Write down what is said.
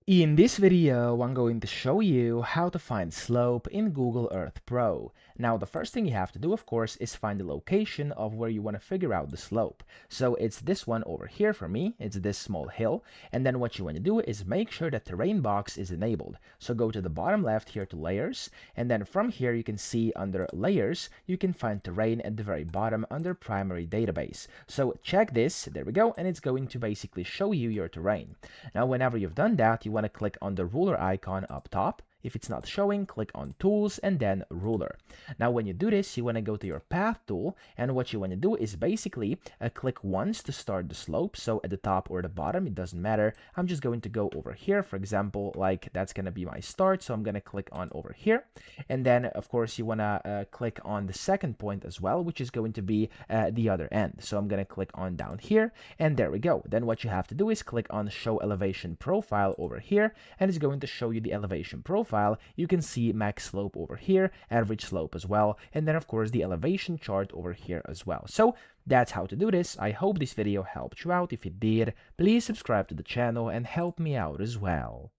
In this video, I'm going to show you how to find slope in Google Earth Pro. Now, the first thing you have to do, of course, is find the location of where you want to figure out the slope. So it's this one over here for me. It's this small hill. And then what you want to do is make sure that terrain box is enabled. So go to the bottom left here to layers. And then from here, you can see under layers, you can find terrain at the very bottom under primary database. So check this. There we go. And it's going to basically show you your terrain. Now, whenever you've done that, you want to click on the ruler icon up top. If it's not showing, click on Tools and then Ruler. Now, when you do this, you want to go to your Path tool, and what you want to do is basically click once to start the slope. So at the top or the bottom, it doesn't matter. I'm just going to go over here, for example, like that's going to be my start. So I'm going to click on over here. And then, of course, you want to click on the second point as well, which is going to be the other end. So I'm going to click on down here, and there we go. Then what you have to do is click on Show Elevation Profile over here, and it's going to show you the elevation profile. You can see max slope over here, average slope as well, and then of course the elevation chart over here as well. So that's how to do this. I hope this video helped you out. If it did, please subscribe to the channel and help me out as well.